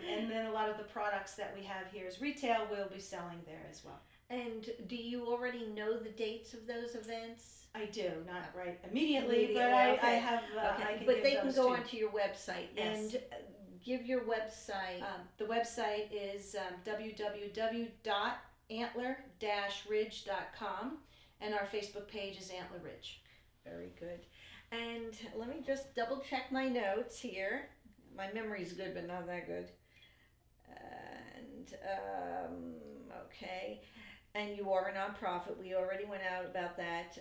And then a lot of the products that we have here as retail we'll be selling there as well. And do you already know the dates of those events? I do, not right immediately, but I have. I can but give they can those go to you. onto your website and give your website. The website is www.antler-ridge.com, and our Facebook page is Antler Ridge. Very good. And let me just double check my notes here. My memory's good, but not that good. And okay. And you are a nonprofit. We already went out about that.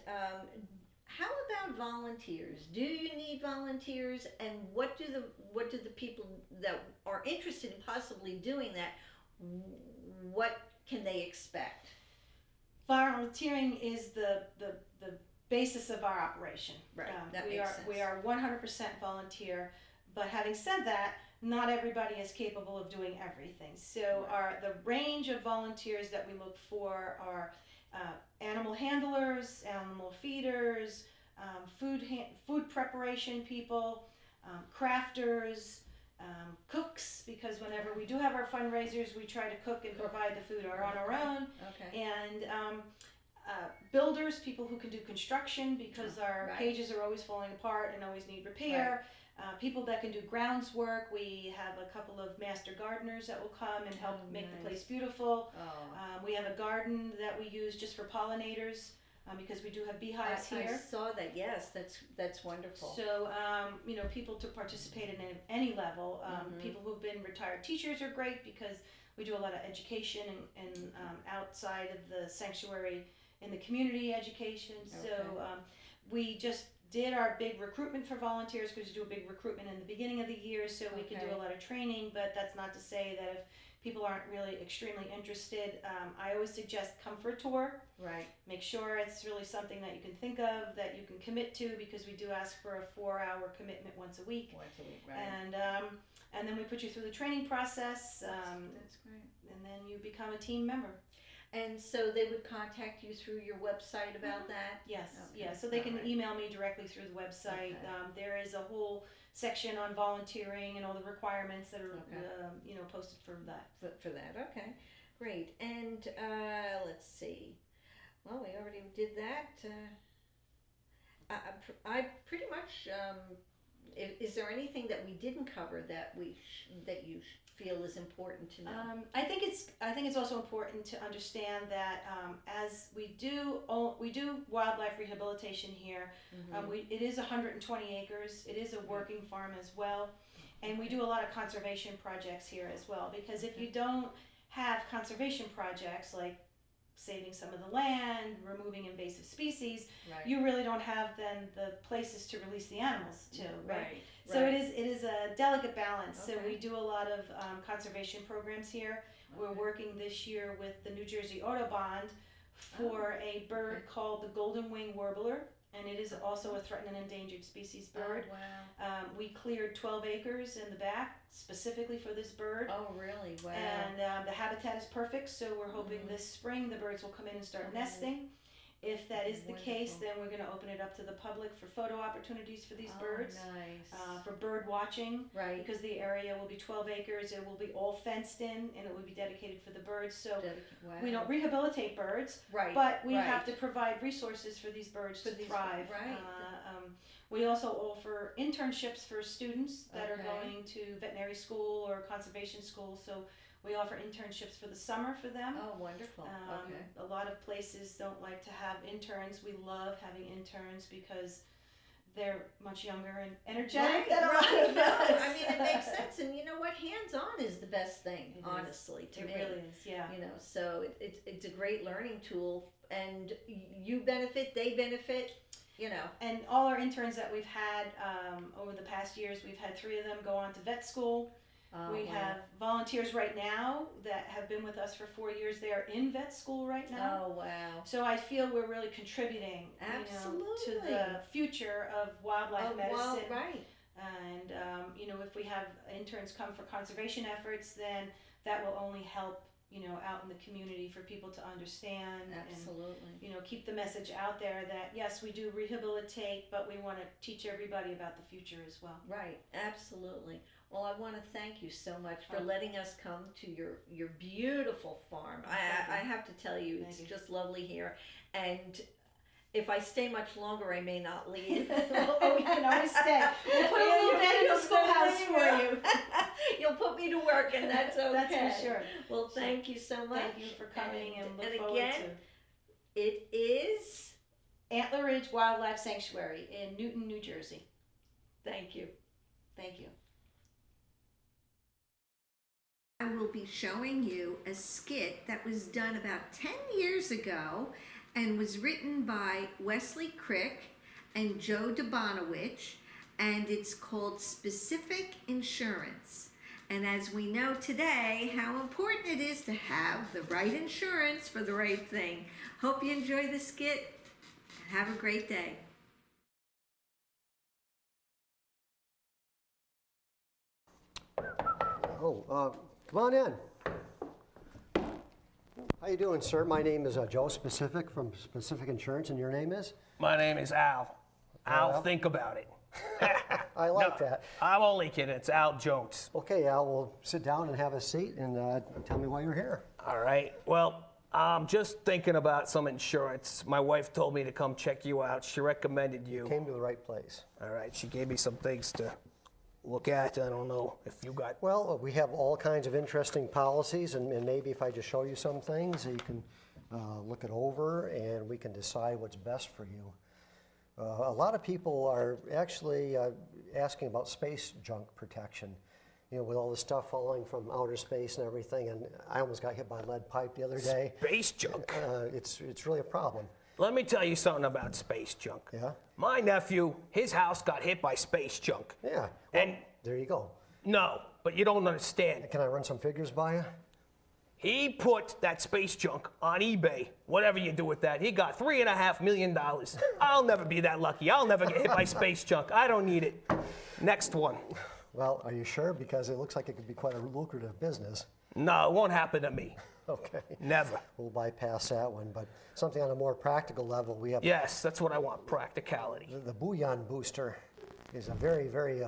How about volunteers? Do you need volunteers? And what do the people that are interested in possibly doing that? What can they expect? Volunteering is the basis of our operation. Right. That makes sense. We are 100% volunteer. But having said that, not everybody is capable of doing everything. So the range of volunteers that we look for are animal handlers, animal feeders, food preparation people, crafters, cooks, because whenever we do have our fundraisers, we try to cook and provide the food on our own. And builders, people who can do construction, because our cages are always falling apart and always need repair. People that can do grounds work. We have a couple of master gardeners that will come and help make the place beautiful. We have a garden that we use just for pollinators because we do have beehives here. I saw that. Yes, that's wonderful. So people to participate in any level. People who've been retired teachers are great because we do a lot of education and outside of the sanctuary in the community education. So we just did our big recruitment for volunteers because we do a big recruitment in the beginning of the year so we can do a lot of training, but that's not to say that if people aren't really extremely interested, I always suggest come for a tour. Right. Make sure it's really something that you can think of, that you can commit to, because we do ask for a 4-hour commitment once a week. Right. And then we put you through the training process. That's great. And then you become a team member. And so they would contact you through your website about that? Yes, so they can email me directly through the website. There is a whole section on volunteering and all the requirements that are posted for that. For that, okay, great. And let's see. Well, we already did that. I pretty much. Is there anything that we didn't cover that that you feel is important to know? I think it's also important to understand that as we do wildlife rehabilitation here. It is 120 acres. It is a working farm as well, and we do a lot of conservation projects here as well. Because if you don't have conservation projects like saving some of the land, removing invasive species, you really don't have then the places to release the animals to, right? So it is a delicate balance. So we do a lot of conservation programs here. We're working this year with the New Jersey Audubon for a bird called the golden wing warbler. and it is also a threatened and endangered species bird. Oh, wow. We cleared 12 acres in the back specifically for this bird. Oh, really? Wow. And the habitat is perfect, so we're hoping this spring the birds will come in and start nesting. If that is the case, then we're going to open it up to the public for photo opportunities for these birds. Nice. For bird watching, Right. because the area will be 12 acres, it will be all fenced in, and it will be dedicated for the birds. So Wow. we don't rehabilitate birds, Right. but we right. have to provide resources for these birds to thrive. Right. We also offer internships for students that are Okay. going to veterinary school or conservation school. So we offer internships for the summer for them. Oh, wonderful. Okay. A lot of places don't like to have interns. We love having interns because they're much younger and energetic than a lot of no, us. I mean, it makes sense. And you know what? Hands-on is the best thing, It is. honestly, to It me. really is, yeah. You know, so it's a great learning tool, and you benefit, they benefit, you know. And all our interns that we've had over the past years, we've had 3 of them go on to vet school. We wow. have volunteers right now that have been with us for 4 years. They are in vet school right now. Oh, wow. So I feel we're really contributing, to Absolutely. the future of wildlife Oh, medicine. well, right. And if we have interns come for conservation efforts, then that will only help, out in the community for people to understand. Absolutely. And, keep the message out there that yes, we do rehabilitate, but we want to teach everybody about the future as well. Right, absolutely. Well, I want to thank you so much for letting us come to your beautiful farm. I have to tell you, it's just lovely here. And if I stay much longer, I may not leave. Oh, you can always stay. We'll put a little bed in the schoolhouse for you. You'll put me to work, and that's okay. That's for sure. Well, thank you so much. Thank you for coming, and look and forward again, to it is. Antler Ridge Wildlife Sanctuary in Newton, New Jersey. Thank you. Thank you. I will be showing you a skit that was done about 10 years ago and was written by Wesley Crick and Joe Dobonowich, and it's called Specific Insurance. And as we know today, how important it is to have the right insurance for the right thing. Hope you enjoy the skit, and have a great day. Oh, come on in. How you doing, sir? My name is Joe Specific from Specific Insurance, and your name is? My name is Al. Al, Al? think about it. I like that. I'm only kidding. It's Al Jones. Okay, Al, we'll sit down and have a seat and tell me why you're here. All right. Well, I'm just thinking about some insurance. My wife told me to come check you out. She recommended you. Came to the right place. All right. She gave me some things to look at. I don't know if you got. Well, we have all kinds of interesting policies, and maybe if I just show you some things, you can look it over, and we can decide what's best for you. A lot of people are actually asking about space junk protection, with all the stuff falling from outer space and everything, and I almost got hit by a lead pipe the other day. Space junk? It's really a problem. Let me tell you something about space junk. Yeah? My nephew, his house got hit by space junk. Yeah. And There you go. no, but you don't understand. Can I run some figures by you? He put that space junk on eBay. Whatever you do with that, he got $3.5 million. I'll never be that lucky. I'll never get hit by space junk. I don't need it. Next one. Well, are you sure? Because it looks like it could be quite a lucrative business. No, it won't happen to me. Okay. Never. We'll bypass that one, but something on a more practical level, we have Yes, that's what I want, practicality. the Bouillon Booster is a very, very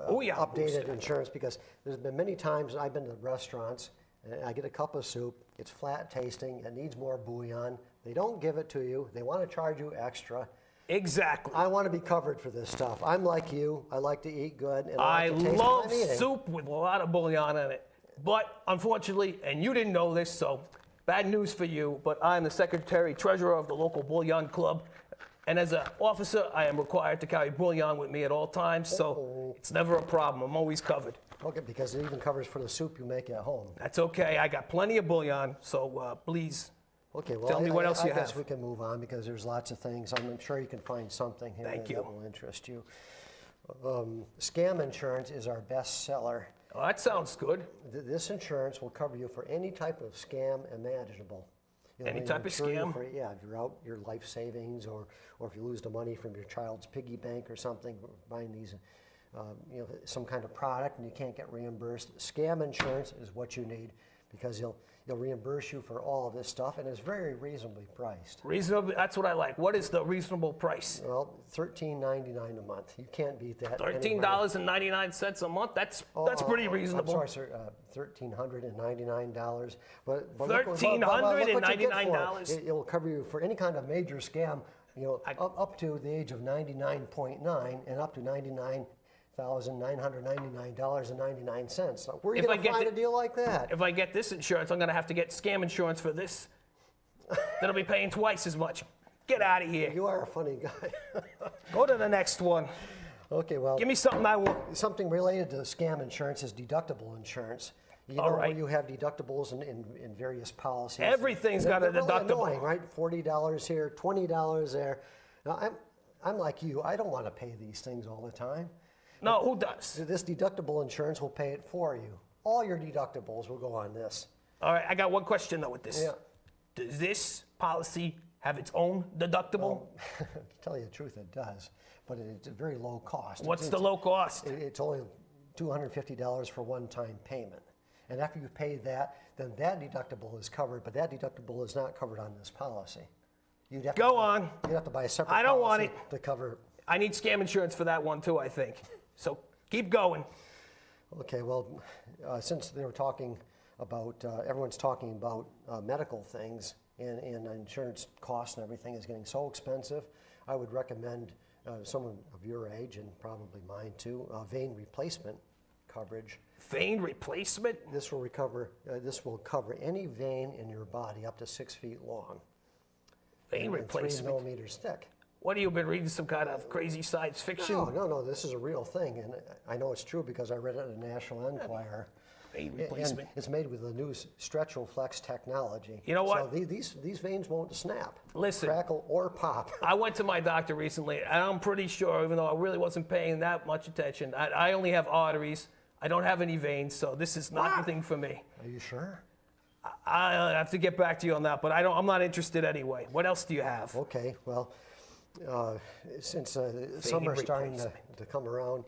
Bouillon updated Booster. insurance, because there's been many times I've been to restaurants and I get a cup of soup, it's flat tasting, it needs more bouillon. They don't give it to you, they want to charge you extra. Exactly. I want to be covered for this stuff. I'm like you, I like to eat good, and I like to taste love what I'm eating. soup with a lot of bouillon in it. But unfortunately, and you didn't know this, so bad news for you, but I'm the secretary treasurer of the local bouillon club. And as an officer, I am required to carry bouillon with me at all times, so it's never a problem. I'm always covered. Okay, because it even covers for the soup you make at home. That's okay. I got plenty of bouillon, so please Okay, well, tell me what else I you guess have. we can move on, because there's lots of things. I'm sure you can find something here Thank that you. will interest you. Scam insurance is our best seller. Oh, that sounds good. This insurance will cover you for any type of scam imaginable. Any they type of insure you scam? yeah, if you're out your life savings, or if you lose the money from your child's piggy bank or something, buying these, some kind of product and you can't get reimbursed. Scam insurance is what you need, because they'll reimburse you for all of this stuff, and it's very reasonably priced. Reasonable, that's what I like. What is the reasonable price? Well, $13.99 a month. You can't beat that. $13.99 a month? That's pretty reasonable. I'm sorry, sir. $1,399. But $1,399. It'll cover you for any kind of major scam. Up to the age of 99.9 and up to $99,999.99. So where are you going to find a deal like that? If I get this insurance, I'm going to have to get scam insurance for this. Then I'll be paying twice as much. Get out of here. You are a funny guy. Go to the next one. Okay, well. Give me something I want. Something related to scam insurance is deductible insurance. Where you have deductibles in various policies. Everything's got a deductible. Annoying, right? $40 here, $20 there. Now, I'm like you. I don't want to pay these things all the time. No, who does? This deductible insurance will pay it for you. All your deductibles will go on this. All right, I got one question though with this. Yeah. Does this policy have its own deductible? Well, to tell you the truth, it does, but it's a very low cost. What's the low cost? It's only $250 for one-time payment. And after you pay that, then that deductible is covered, but that deductible is not covered on this policy. You'd have Go on. You'd have to buy a separate I don't want policy it. to cover. I need scam insurance for that one too, I think. So keep going. Okay, well, since they were talking about, everyone's talking about medical things, and insurance costs and everything is getting so expensive, I would recommend someone of your age, and probably mine too, vein replacement coverage. Vein replacement? This will cover any vein in your body up to 6 feet long. Vein and replacement? 3 millimeters thick. What, have you been reading some kind of crazy science fiction? No, this is a real thing, and I know it's true because I read it in the National Enquirer. Vein replacement. And it's made with the new Stretchoflex technology. You know what? So these veins won't snap, Listen, crackle, or pop. I went to my doctor recently, and I'm pretty sure, even though I really wasn't paying that much attention, I only have arteries. I don't have any veins, so this is not the thing for me. Are you sure? I'll have to get back to you on that, but I'm not interested anyway. What else do you have? Okay, well, since summer's starting to come around,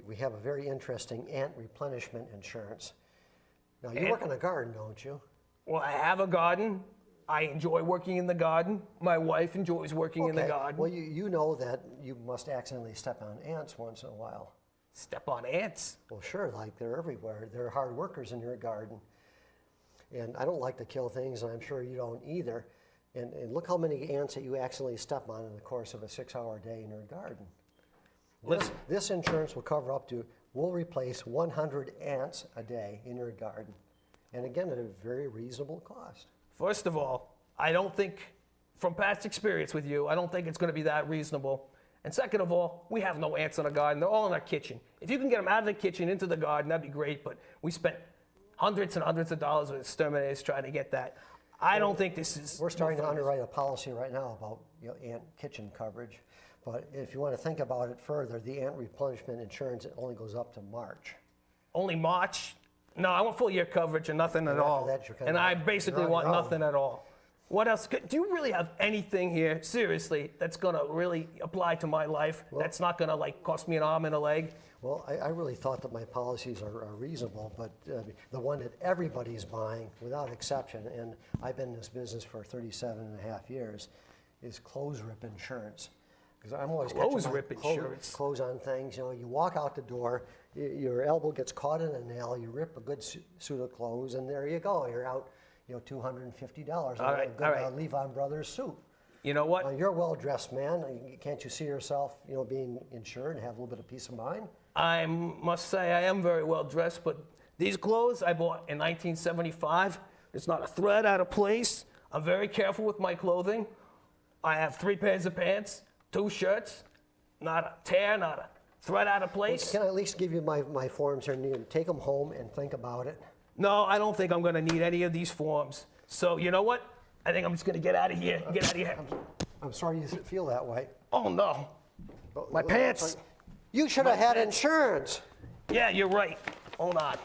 we have a very interesting ant replenishment insurance. Now, you work in a garden, don't you? Well, I have a garden. I enjoy working in the garden. My wife enjoys working in the garden. Well, you know that you must accidentally step on ants once in a while. Step on ants? Well, sure, like they're everywhere. They're hard workers in your garden. And I don't like to kill things, and I'm sure you don't either. And look how many ants that you accidentally step on in the course of a 6-hour day in your garden. This insurance will replace 100 ants a day in your garden. And again, at a very reasonable cost. First of all, I don't think, from past experience with you, I don't think it's going to be that reasonable. And second of all, we have no ants in our garden. They're all in our kitchen. If you can get them out of the kitchen into the garden, that'd be great. But we spent hundreds and hundreds of dollars with exterminators trying to get that. I don't think this is... We're starting to underwrite a policy right now about ant kitchen coverage. But if you want to think about it further, the ant replenishment insurance, it only goes up to March. Only March? No, I want full year coverage and nothing at all. And I basically want nothing at all. What else? Do you really have anything here, seriously, that's going to really apply to my life, that's not going to cost me an arm and a leg? Well, I really thought that my policies are reasonable, but the one that everybody's buying, without exception, and I've been in this business for 37 and a half years, is clothes rip insurance. Because I'm always clothes rip insurance. Clothes on things. You walk out the door, your elbow gets caught in a nail, you rip a good suit of clothes, and there you go. You're out, $250. All right. Levi Brothers suit. You know what? You're a well-dressed man. Can't you see yourself, being insured and have a little bit of peace of mind? I must say I am very well dressed, but these clothes I bought in 1975. There's not a thread out of place. I'm very careful with my clothing. I have 3 pairs of pants, 2 shirts, not a tear, not a thread out of place. Can I at least give you my forms here, and you can take them home and think about it? No, I don't think I'm going to need any of these forms. So you know what? I think I'm just going to get out of here. Get out of here. I'm sorry you feel that way. Oh, no. My pants. You should have had insurance. Yeah, you're right. Hold on.